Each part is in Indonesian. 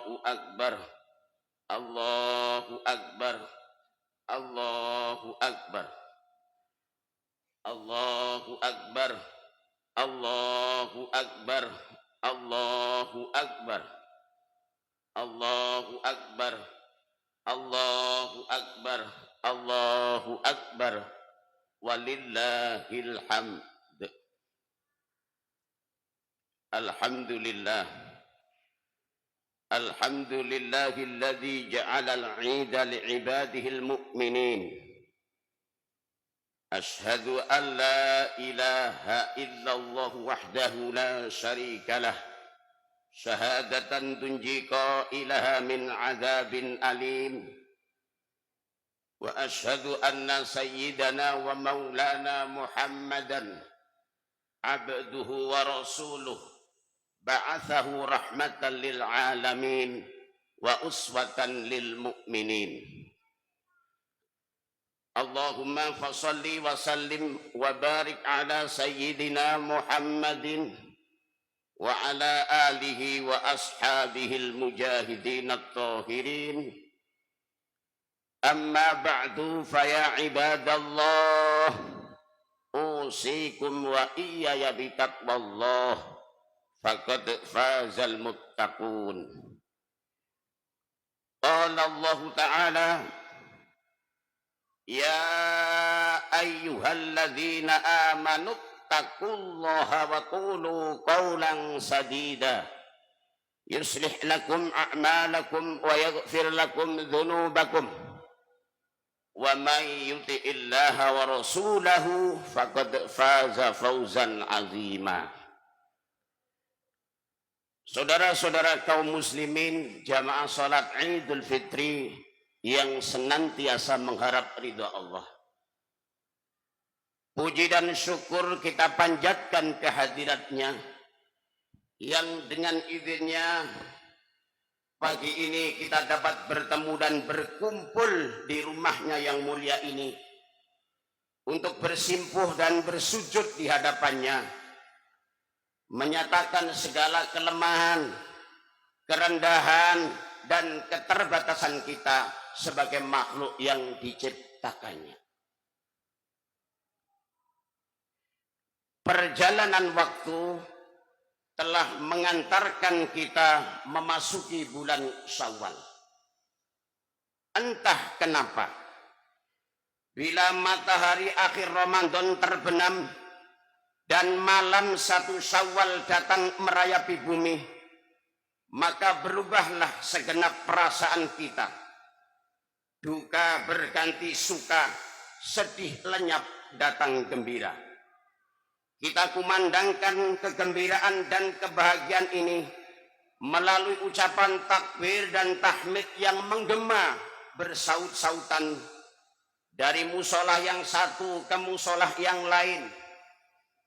Allahu Akbar, Allahu Akbar, Allahu Akbar, Allahu Akbar, Allahu Akbar, Allahu Akbar, Allahu Akbar, Allahu Akbar, Allahu Akbar, walillahil hamd. Alhamdulillah. Alhamdulillahilladzi ja'alal 'ida li'ibadihil mu'minin. Ashhadu an la ilaha illallah wahdahu la syarika lah. Syahadatan tunji qailaha min 'adzabin alim. Wa ashhadu anna sayyidana wa maulana Muhammadan abduhu wa rasuluh. Ba'athahu rahmatan lil alamin wa uswatan lil mu'minin. Allahumma fasalli wa sallim wa barik ala sayyidina Muhammadin wa ala alihi wa ashabihi al-mujahidin at-tahirin. Amma ba'du fa ya ibadallah, usikum wa iyaya bitaqwallah. Faqad fazal muttaqun. Qala Allah Ta'ala, ya ayyuhalladzina amanu taqullaha wa qulu qawlan sadida yuslih lakum a'malakum wa yaghfir lakum dhunubakum wa man yuti'illaha wa rasulahu faqad faza fawzan 'azima. Saudara-saudara kaum muslimin, jamaah salat Idul Fitri yang senantiasa mengharap ridha Allah. Puji dan syukur kita panjatkan kehadiratnya yang dengan izinnya pagi ini kita dapat bertemu dan berkumpul di rumahnya yang mulia ini untuk bersimpuh dan bersujud di hadapannya, menyatakan segala kelemahan, kerendahan, dan keterbatasan kita sebagai makhluk yang diciptakannya. Perjalanan waktu telah mengantarkan kita memasuki bulan Syawal. Entah kenapa, bila matahari akhir Ramadan terbenam dan malam 1 Syawal datang merayapi bumi, maka berubahlah segenap perasaan kita. Duka berganti suka, sedih lenyap datang gembira. Kita kumandangkan kegembiraan dan kebahagiaan ini melalui ucapan takbir dan tahmid yang menggema bersaut-sautan dari musola yang satu ke musola yang lain,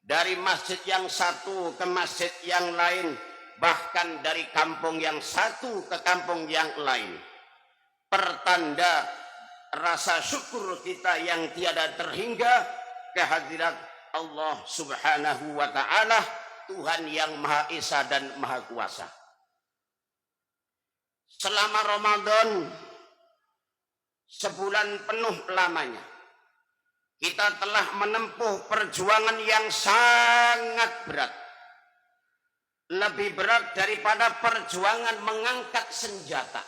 dari masjid yang satu ke masjid yang lain, bahkan dari kampung yang satu ke kampung yang lain. Pertanda rasa syukur kita yang tiada terhingga kehadirat Allah Subhanahu wa Ta'ala, Tuhan yang Maha Esa dan Maha Kuasa. Selama Ramadan, sebulan penuh lamanya, kita telah menempuh perjuangan yang sangat berat. Lebih berat daripada perjuangan mengangkat senjata,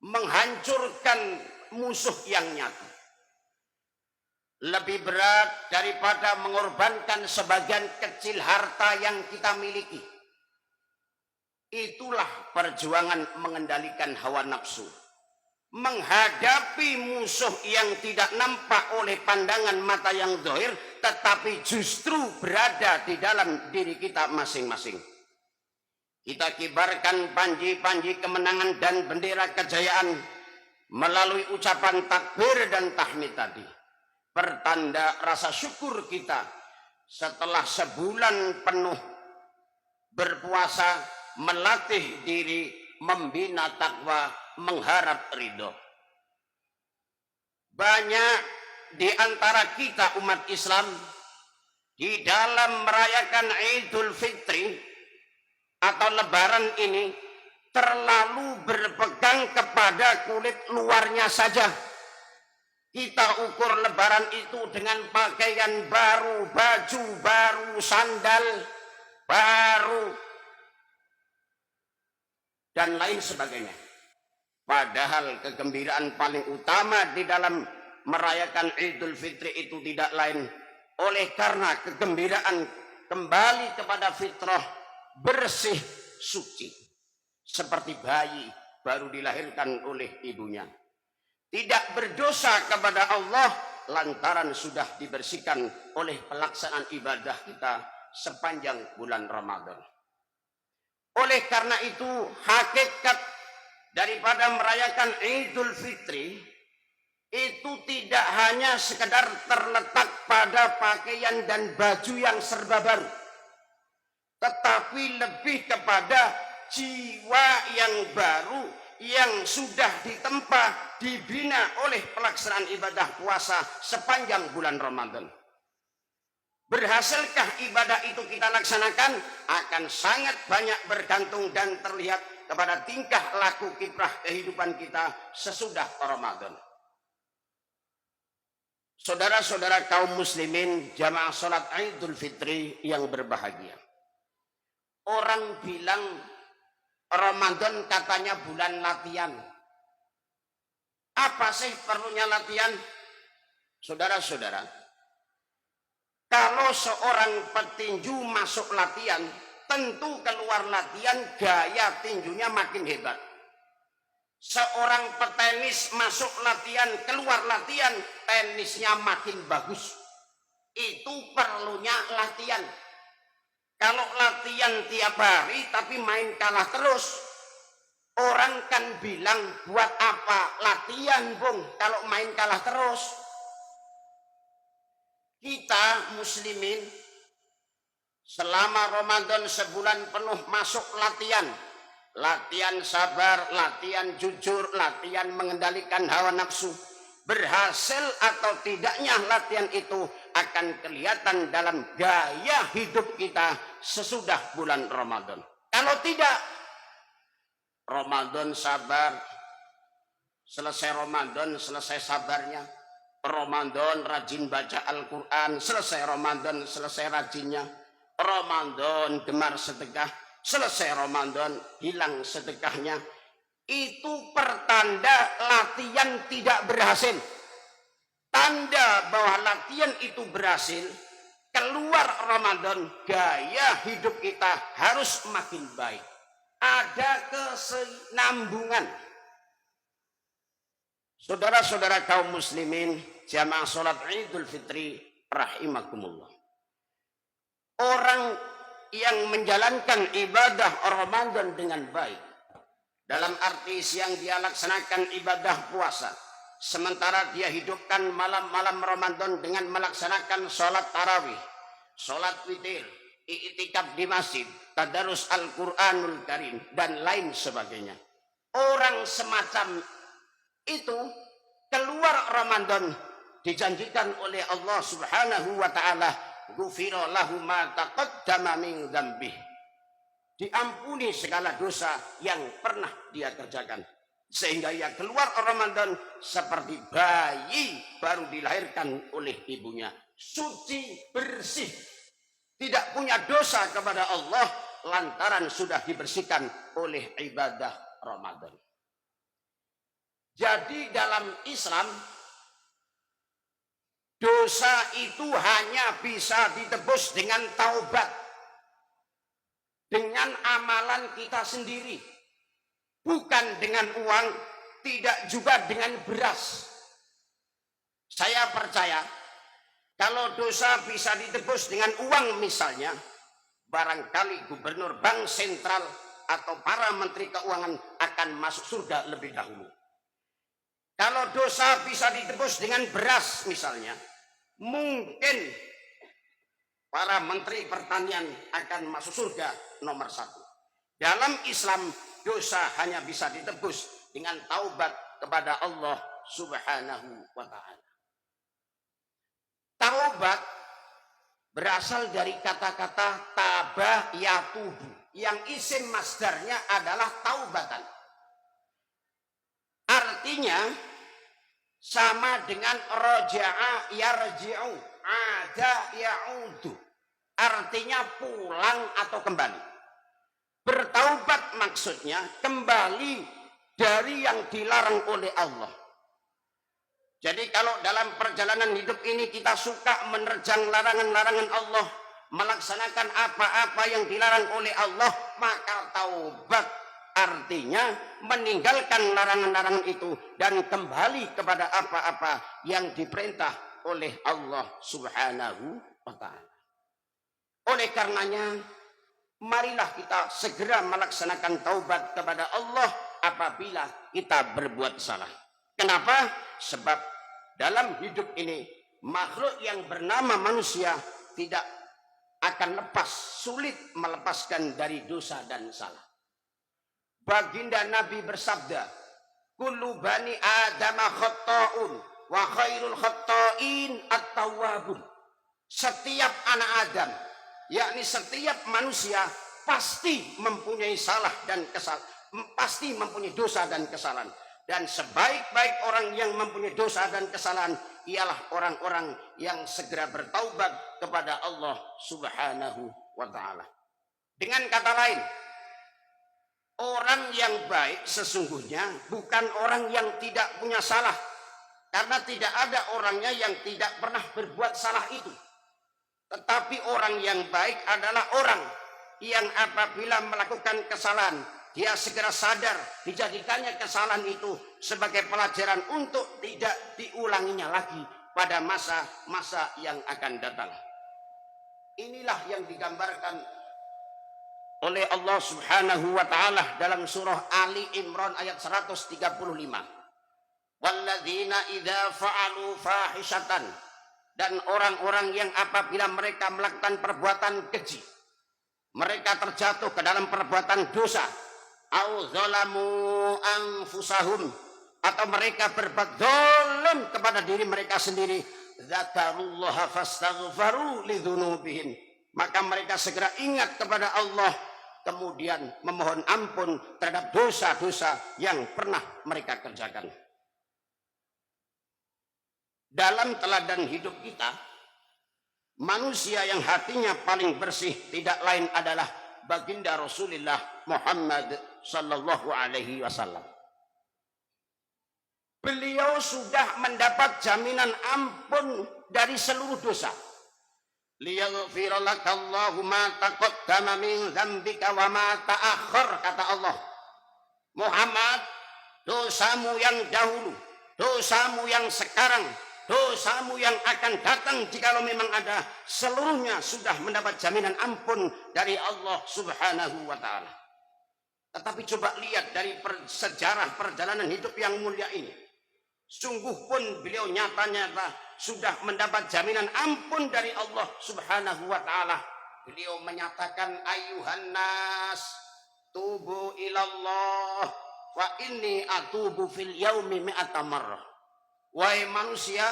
menghancurkan musuh yang nyata. Lebih berat daripada mengorbankan sebagian kecil harta yang kita miliki. Itulah perjuangan mengendalikan hawa nafsu, menghadapi musuh yang tidak nampak oleh pandangan mata yang zahir, tetapi justru berada di dalam diri kita masing-masing. Kita kibarkan panji-panji kemenangan dan bendera kejayaan melalui ucapan takbir dan tahmid tadi. Pertanda rasa syukur kita setelah sebulan penuh berpuasa, melatih diri, membina takwa, mengharap ridho. Banyak di antara kita umat Islam di dalam merayakan Idul Fitri atau Lebaran ini terlalu berpegang kepada kulit luarnya saja. Kita ukur lebaran itu dengan pakaian baru, baju baru, sandal baru, dan lain sebagainya. Padahal kegembiraan paling utama di dalam merayakan Idul Fitri itu tidak lain oleh karena kegembiraan kembali kepada fitrah, bersih, suci. Seperti bayi baru dilahirkan oleh ibunya. Tidak berdosa kepada Allah lantaran sudah dibersihkan oleh pelaksanaan ibadah kita sepanjang bulan Ramadan. Oleh karena itu, hakikat daripada merayakan Idul Fitri itu tidak hanya sekedar terletak pada pakaian dan baju yang serba baru, tetapi lebih kepada jiwa yang baru yang sudah ditempa, dibina oleh pelaksanaan ibadah puasa sepanjang bulan Ramadan. Berhasilkah ibadah itu kita laksanakan? Akan sangat banyak bergantung dan terlihat kepada tingkah laku kiprah kehidupan kita sesudah Ramadan. Saudara-saudara kaum muslimin, jamaah salat Idul Fitri yang berbahagia. Orang bilang Ramadan katanya bulan latihan. Apa sih perlunya latihan? Saudara-saudara, kalau seorang petinju masuk latihan, tentu keluar latihan gaya tinjunya makin hebat. Seorang petenis masuk latihan, keluar latihan, tenisnya makin bagus. Itu perlunya latihan. Kalau latihan tiap hari tapi main kalah terus, orang kan bilang buat apa latihan, Bung, kalau main kalah terus. Kita muslimin selama Ramadan sebulan penuh masuk latihan. Latihan sabar, latihan jujur, latihan mengendalikan hawa nafsu. Berhasil atau tidaknya latihan itu akan kelihatan dalam gaya hidup kita sesudah bulan Ramadan. Kalau tidak, Ramadan sabar, selesai Ramadan selesai sabarnya. Ramadan rajin baca Al-Quran, selesai Ramadan selesai rajinnya. Ramadan gemar sedekah, selesai Ramadan hilang sedekahnya. Itu pertanda latihan tidak berhasil. Tanda bahwa latihan itu berhasil, keluar Ramadan gaya hidup kita harus makin baik. Ada kesinambungan. Saudara-saudara kaum muslimin, jamaah salat Idul Fitri rahimakumullah. Orang yang menjalankan ibadah Ramadan dengan baik, dalam arti siang dia laksanakan ibadah puasa, sementara dia hidupkan malam-malam Ramadan dengan melaksanakan sholat tarawih, sholat witir, i'tikaf di masjid, tadarus Al-Quranul Karim, dan lain sebagainya. Orang semacam itu keluar Ramadan dijanjikan oleh Allah Subhanahu wa taala, ghufira lahu ma taqaddama min dzambih. Diampuni segala dosa yang pernah dia kerjakan. Sehingga ia keluar Ramadan seperti bayi baru dilahirkan oleh ibunya. Suci, bersih. Tidak punya dosa kepada Allah lantaran sudah dibersihkan oleh ibadah Ramadan. Jadi dalam Islam, dosa itu hanya bisa ditebus dengan taubat. Dengan amalan kita sendiri. Bukan dengan uang, tidak juga dengan beras. Saya percaya, kalau dosa bisa ditebus dengan uang misalnya, barangkali gubernur bank sentral atau para menteri keuangan akan masuk surga lebih dahulu. Kalau dosa bisa ditebus dengan beras misalnya, mungkin para menteri pertanian akan masuk surga nomor 1. Dalam Islam, dosa hanya bisa ditebus dengan taubat kepada Allah Subhanahu wa ta'ala. Taubat berasal dari kata-kata taba yatubu. yang isim masdarnya adalah taubatan. Artinya sama dengan roja'a yarji'u, ada ya'udu. Artinya pulang atau kembali. Bertaubat maksudnya kembali dari yang dilarang oleh Allah. Jadi kalau dalam perjalanan hidup ini kita suka menerjang larangan-larangan Allah, melaksanakan apa-apa yang dilarang oleh Allah, maka taubat artinya meninggalkan larangan-larangan itu dan kembali kepada apa-apa yang diperintah oleh Allah Subhanahu wa ta'ala. Oleh karenanya, marilah kita segera melaksanakan taubat kepada Allah apabila kita berbuat salah. Kenapa? Sebab dalam hidup ini makhluk yang bernama manusia tidak akan lepas, sulit melepaskan dari dosa dan salah. Baginda Nabi bersabda, kullu bani adama khatta'un wa khairul khatta'in at-tawwabun. Setiap anak Adam, yakni setiap manusia pasti mempunyai salah dan kesalahan, pasti mempunyai dosa dan kesalahan. Dan sebaik-baik orang yang mempunyai dosa dan kesalahan ialah orang-orang yang segera bertaubat kepada Allah Subhanahu wa ta'ala. Dengan kata lain, orang yang baik sesungguhnya bukan orang yang tidak punya salah. Karena tidak ada orangnya yang tidak pernah berbuat salah itu. Tetapi orang yang baik adalah orang yang apabila melakukan kesalahan, dia segera sadar, dijadikannya kesalahan itu sebagai pelajaran untuk tidak diulanginya lagi pada masa-masa yang akan datang. Inilah yang digambarkan oleh Allah Subhanahu wa ta'ala dalam surah Ali Imran ayat 135. Walladzina idza fa'alu fahishatan, dan orang-orang yang apabila mereka melakukan perbuatan keji, mereka terjatuh ke dalam perbuatan dosa, au zalamu anfusahum, atau mereka berbuat zalim kepada diri mereka sendiri, dzakarullaha fastaghfaru lidzunubihim, maka mereka segera ingat kepada Allah, kemudian memohon ampun terhadap dosa-dosa yang pernah mereka kerjakan. Dalam teladan hidup kita, manusia yang hatinya paling bersih tidak lain adalah baginda Rasulullah Muhammad sallallahu alaihi wasallam. Beliau sudah mendapat jaminan ampun dari seluruh dosa. Liyaghfir lakallahu ma taqaddama min dzambika wa ma ta'akhkhar, kata Allah. Muhammad, dosamu yang dahulu, dosamu yang sekarang, dosamu yang akan datang jikalau memang ada, seluruhnya sudah mendapat jaminan ampun dari Allah Subhanahu wa ta'ala. Tetapi coba lihat dari sejarah perjalanan hidup yang mulia ini. Sungguh pun beliau nyata-nyata sudah mendapat jaminan ampun dari Allah Subhanahu wa ta'ala. Beliau menyatakan, ayuhan nas tubu ilallah wa inni atubu fil yaumi mi'ata marrah. Wahai manusia,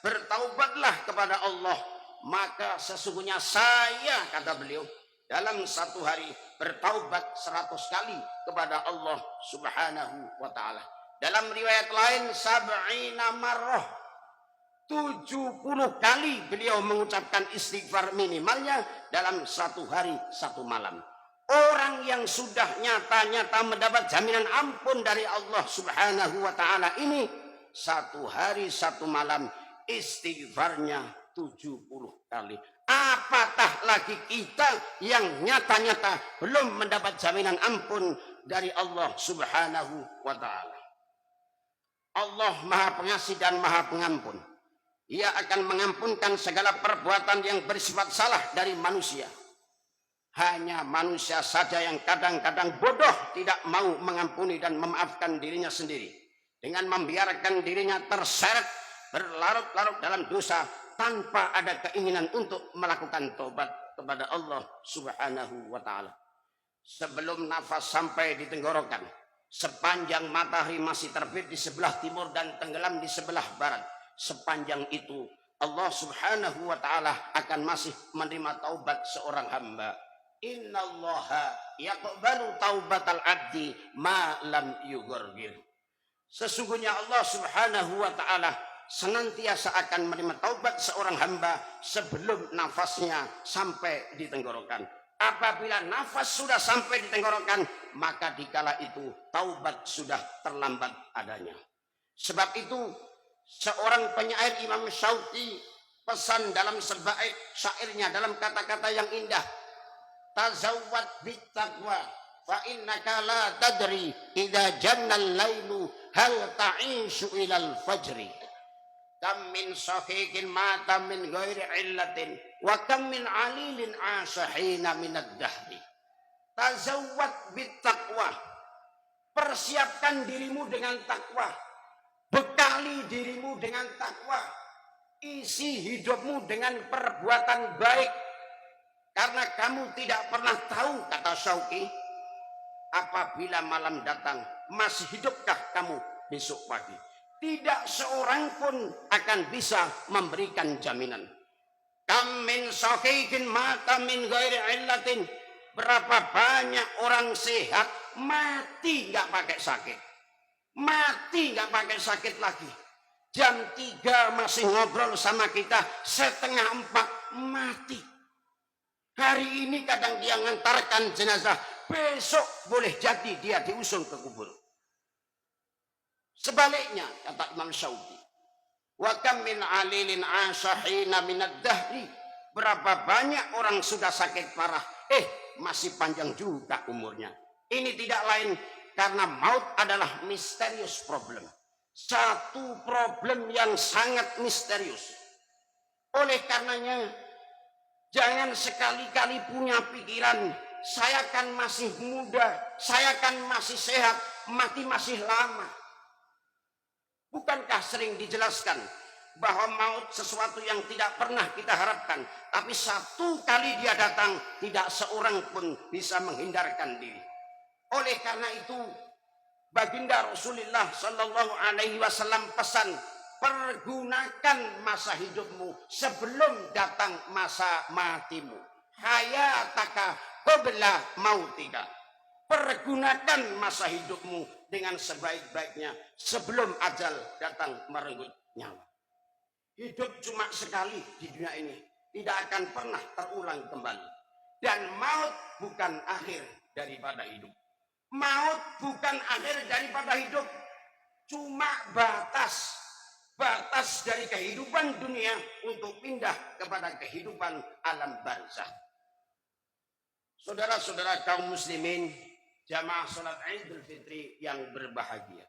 bertaubatlah kepada Allah, maka sesungguhnya saya, kata beliau, dalam satu hari bertaubat 100 kali kepada Allah Subhanahu wa ta'ala. Dalam riwayat lain, sab'ina marrah, 70 kali beliau mengucapkan istighfar minimalnya dalam satu hari satu malam. Orang yang sudah nyata-nyata mendapat jaminan ampun dari Allah Subhanahu wa ta'ala ini, satu hari satu malam istighfarnya 70 kali. Apatah lagi kita yang nyata-nyata belum mendapat jaminan ampun dari Allah Subhanahu wa ta'ala. Allah Maha Pengasih dan Maha Pengampun. Ia akan mengampunkan segala perbuatan yang bersifat salah dari manusia. Hanya manusia saja yang kadang-kadang bodoh, tidak mau mengampuni dan memaafkan dirinya sendiri, dengan membiarkan dirinya terseret berlarut-larut dalam dosa tanpa ada keinginan untuk melakukan tobat kepada Allah Subhanahu wa ta'ala. Sebelum nafas sampai di tenggorokan, sepanjang matahari masih terbit di sebelah timur dan tenggelam di sebelah barat, sepanjang itu Allah Subhanahu wa ta'ala akan masih menerima taubat seorang hamba. Innallaha yaqbalu taubatal abdi ma lam yughargir. Sesungguhnya Allah Subhanahu wa taala senantiasa akan menerima taubat seorang hamba sebelum nafasnya sampai di tenggorokan. Apabila nafas sudah sampai di tenggorokan, maka dikala itu taubat sudah terlambat adanya. Sebab itu seorang penyair Imam Syauqi pesan dalam sebaik syairnya dalam kata-kata yang indah, tazawwad bittaqwa fa innaka la tadri idza jannal lailu hal ta'ishu ilal fajri. Kam min sahihin mata min ghairi illatin wa kam min alilin asahina minad dahri. Tazawwad bittaqwa, persiapkan dirimu dengan takwa, bekali dirimu dengan takwa, isi hidupmu dengan perbuatan baik, karena kamu tidak pernah tahu, kata Syauqi, apabila malam datang masih hidupkah kamu besok pagi. Tidak seorang pun akan bisa memberikan jaminan. Kam min sahihin mata min ghairi illatin, berapa banyak orang sehat mati nggak pakai sakit, mati nggak pakai sakit lagi. Jam 3 masih ngobrol sama kita, setengah 4 mati. Hari ini kadang dia ngantarkan jenazah, besok boleh jadi dia diusung ke kubur. Sebaliknya, kata Imam Syauqi, wa kam min alilin asahina minad dahri, berapa banyak orang sudah sakit parah, masih panjang juga umurnya. Ini tidak lain karena maut adalah misterius problem. Satu problem yang sangat misterius. Oleh karenanya, jangan sekali-kali punya pikiran, saya kan masih muda, saya kan masih sehat, mati masih lama. Bukankah sering dijelaskan bahwa maut sesuatu yang tidak pernah kita harapkan, tapi satu kali dia datang, tidak seorang pun bisa menghindarkan diri. Oleh karena itu, baginda Rasulullah Sallallahu Alaihi Wasallam pesan, pergunakan masa hidupmu sebelum datang masa matimu. Hayataka qabla mautika. Pergunakan masa hidupmu dengan sebaik-baiknya sebelum ajal datang merenggut nyawa. Hidup cuma sekali di dunia ini, tidak akan pernah terulang kembali. Dan maut bukan akhir daripada hidup. Maut bukan akhir daripada hidup. Cuma batas dari kehidupan dunia untuk pindah kepada kehidupan alam barzakh. Saudara-saudara kaum muslimin, jamaah salat Idul Fitri yang berbahagia.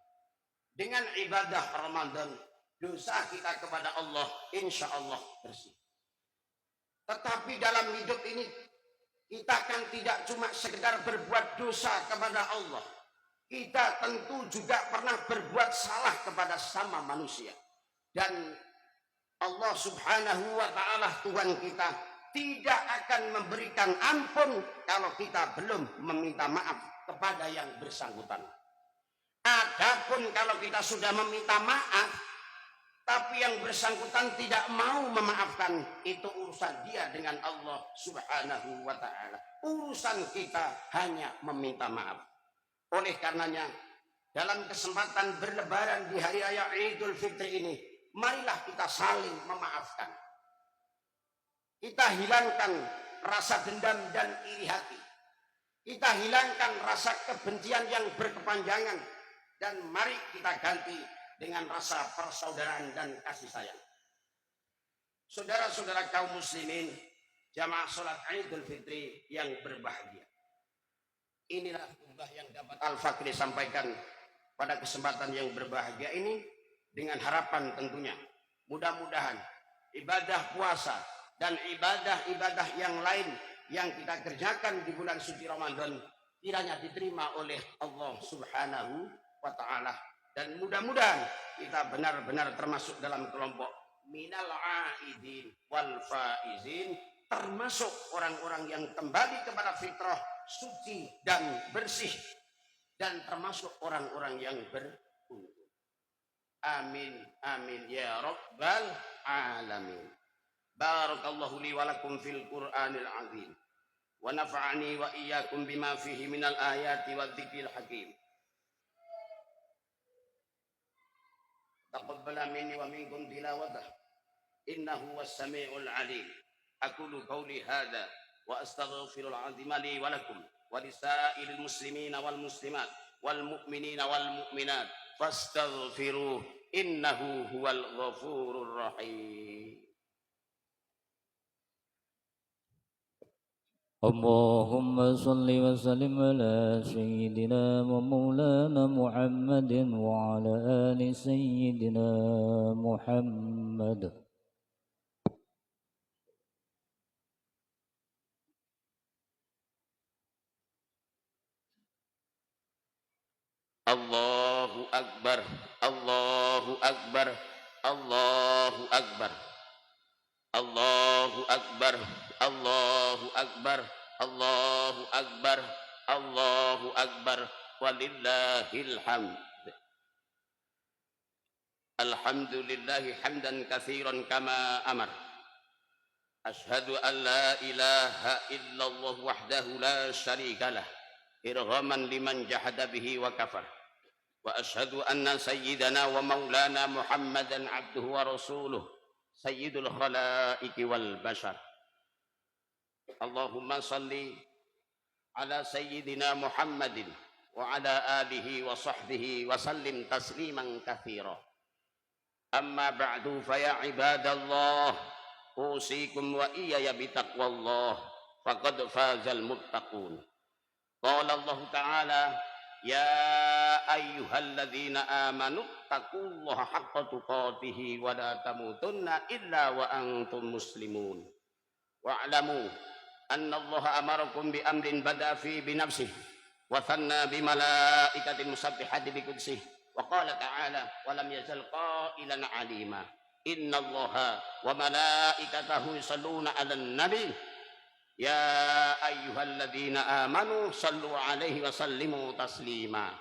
Dengan ibadah Ramadan, dosa kita kepada Allah insya Allah bersih. Tetapi dalam hidup ini kita kan tidak cuma sekedar berbuat dosa kepada Allah. Kita tentu juga pernah berbuat salah kepada sama manusia. Dan Allah Subhanahu wa ta'ala Tuhan kita tidak akan memberikan ampun kalau kita belum meminta maaf kepada yang bersangkutan. Adapun kalau kita sudah meminta maaf, tapi yang bersangkutan tidak mau memaafkan, itu urusan dia dengan Allah Subhanahu wa ta'ala. Urusan kita hanya meminta maaf. Oleh karenanya, dalam kesempatan berlebaran di hari raya Idul Fitri ini, marilah kita saling memaafkan. Kita hilangkan rasa dendam dan iri hati. Kita hilangkan rasa kebencian yang berkepanjangan. Dan mari kita ganti dengan rasa persaudaraan dan kasih sayang. Saudara-saudara kaum muslimin, jamaah salat Idul Fitri yang berbahagia. Inilah khutbah yang dapat Al-Fakri sampaikan pada kesempatan yang berbahagia ini, dengan harapan tentunya mudah-mudahan ibadah puasa dan ibadah-ibadah yang lain yang kita kerjakan di bulan suci Ramadan kiranya diterima oleh Allah Subhanahu wa ta'ala, dan mudah-mudahan kita benar-benar termasuk dalam kelompok minal aidin wal faizin, termasuk orang-orang yang kembali kepada fitrah suci dan bersih, dan termasuk orang-orang yang beruntung. Amin amin ya rabbal alamin. Barakallahu li wa lakum fil Qur'anil azim wa nafa'ani wa iyyakum bima fihi minal ayati wadh-dhikril hakim. Taqabbal minni wa minkum tilawatah innahu was-sami'ul 'alim. Aqulu qawli hadza wa astaghfirul 'azima li wa lakum wa lisa'iril muslimina wal muslimat wal mu'minina wal mu'minat fastaghfiruh innahu huwal ghafurur rahim. اللهم صل وسلم على سيدنا ومولانا محمد وعلى آل سيدنا محمد. Allahu Akbar, Allahu Akbar, Allahu Akbar, Allahu Akbar, Allahu Akbar, Allahu Akbar, Allahu Akbar, walillahil hamd. Alhamdulillahi hamdan katsiran kama amar. Ashhadu an la ilaha illallah wahdahu la syarikalah irghaman liman jahada bihi wa kafar. Wa ashhadu anna sayyidana wa maulana Muhammadan abduhu wa rasuluh sayyidul khalaiki wal bashar. Allahumma salli ala sayyidina Muhammadin wa ala alihi wa sahbihi wa sallim tasliman katsira. Amma ba'du fa ya ibadallah usikum wa iyaya bitaqwallah faqad fazal muttaqun. Qala Allah Ta'ala ya ayyuhalladzina amanu taqullaha haqqa tuqatih wa la tamutunna illa wa antum muslimun. Wa'lamu anna Allah amarakum bi amrin bada fi bi nafsihi wa thanna bi malaikatin musabbihati bi qudsih. Wa qala ta'ala wa lam yazal qailan alima inna Allaha wa malaikatahu yusalluna 'alan nabi ya ayyuhalladzina amanu sallu 'alaihi wa sallimu taslima.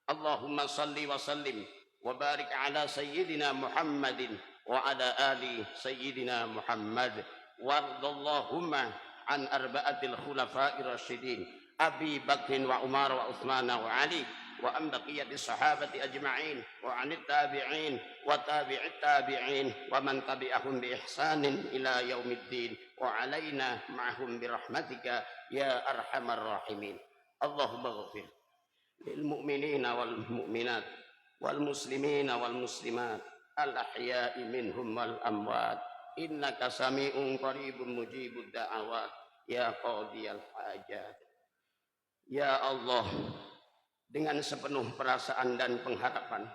Allahumma salli wa sallim wa barik ala sayyidina Muhammadin wa ala ali sayyidina Muhammad wardallahumma an arba'atil khulafa'ir rasyidin Abi Bakrin wa Umar wa Utsman wa Ali wa an baqiyatis sahabati ajma'in wa anit tabi'in wa tabi'it tabi'in wa man tabi'ahum bi ihsanin ila yaumiddin wa alaina ma'hum bi rahmatika ya arhamar rahimin. Allahumma ighfir lil mu'minina wal mu'minat wal muslimina wal muslimat al ahya'i minhum wal amwat innaka sami'un qaribun mujibud da'awat ya qadiyal hajat. Ya Allah, dengan sepenuh perasaan dan pengharapan,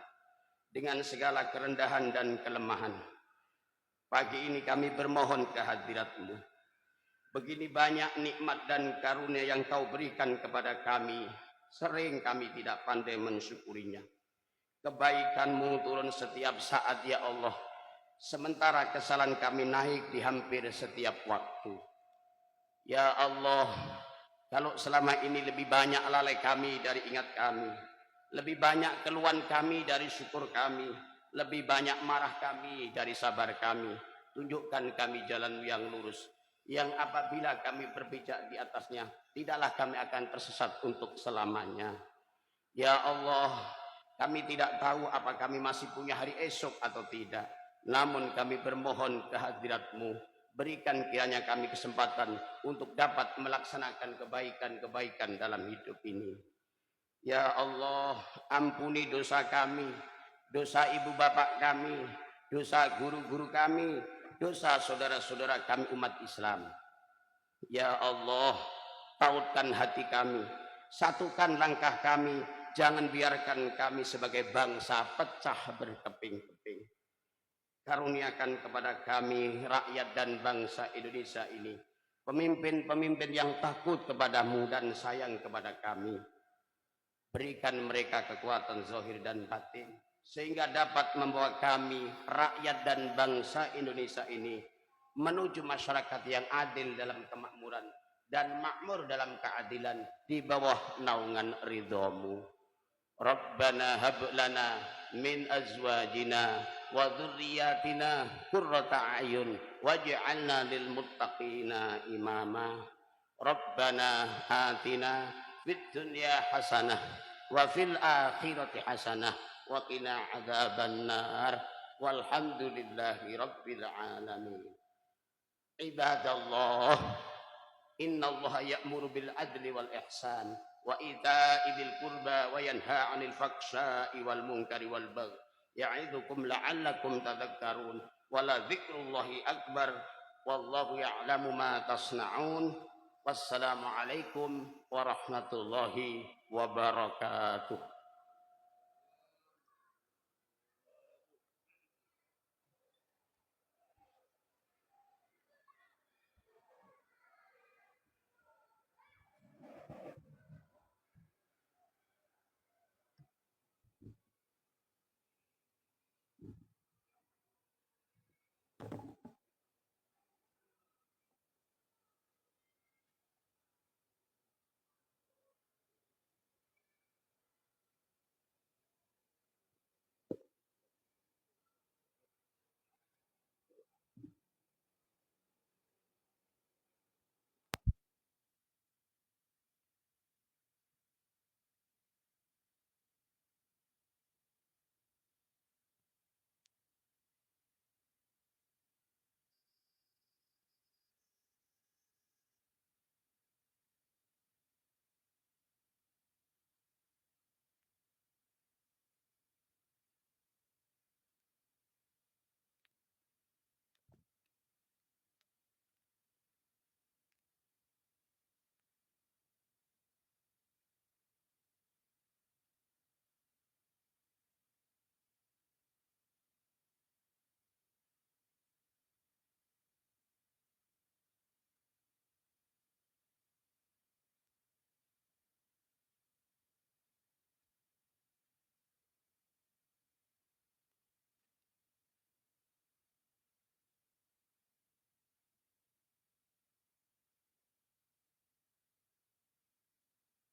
dengan segala kerendahan dan kelemahan, pagi ini kami bermohon kehadirat-Mu. Begini banyak nikmat dan karunia yang Kau berikan kepada kami, sering kami tidak pandai mensyukurinya. Kebaikan-Mu turun setiap saat ya Allah, sementara kesalahan kami naik di hampir setiap waktu. Ya Allah, kalau selama ini lebih banyak lalai kami dari ingat kami, lebih banyak keluhan kami dari syukur kami, lebih banyak marah kami dari sabar kami, tunjukkan kami jalan yang lurus, yang apabila kami berpijak di atasnya, tidaklah kami akan tersesat untuk selamanya. Ya Allah, kami tidak tahu apa kami masih punya hari esok atau tidak, namun kami bermohon kehadirat-Mu. Berikan kiranya kami kesempatan untuk dapat melaksanakan kebaikan-kebaikan dalam hidup ini. Ya Allah, ampuni dosa kami, dosa ibu bapak kami, dosa guru-guru kami, dosa saudara-saudara kami umat Islam. Ya Allah, tautkan hati kami, satukan langkah kami, jangan biarkan kami sebagai bangsa pecah berkeping-keping. Karuniakan kepada kami rakyat dan bangsa Indonesia ini pemimpin-pemimpin yang takut kepadamu dan sayang kepada kami. Berikan mereka kekuatan zahir dan batin sehingga dapat membawa kami rakyat dan bangsa Indonesia ini menuju masyarakat yang adil dalam kemakmuran dan makmur dalam keadilan di bawah naungan ridho-Mu. Rabbana hab lana min azwajina wa dzurriyyatina qurrata a'yun waj'alna lil muttaqina imama. Rabbana atina fid dunya hasanah wa fil akhirati hasanah wa qina adzabannar walhamdulillahi rabbil alamin. Ibadallah, innallaha ya'muru bil adli wal ihsan wa ita'i dzil qurba wa yanha 'anil faksha'i wal munkari wal baghi ya'idukum la'allakum tadhakkarun wa la dzikrullahi akbar wallahu ya'lamu ma tasna'un. Wassalamu alaikum warahmatullahi wabarakatuh.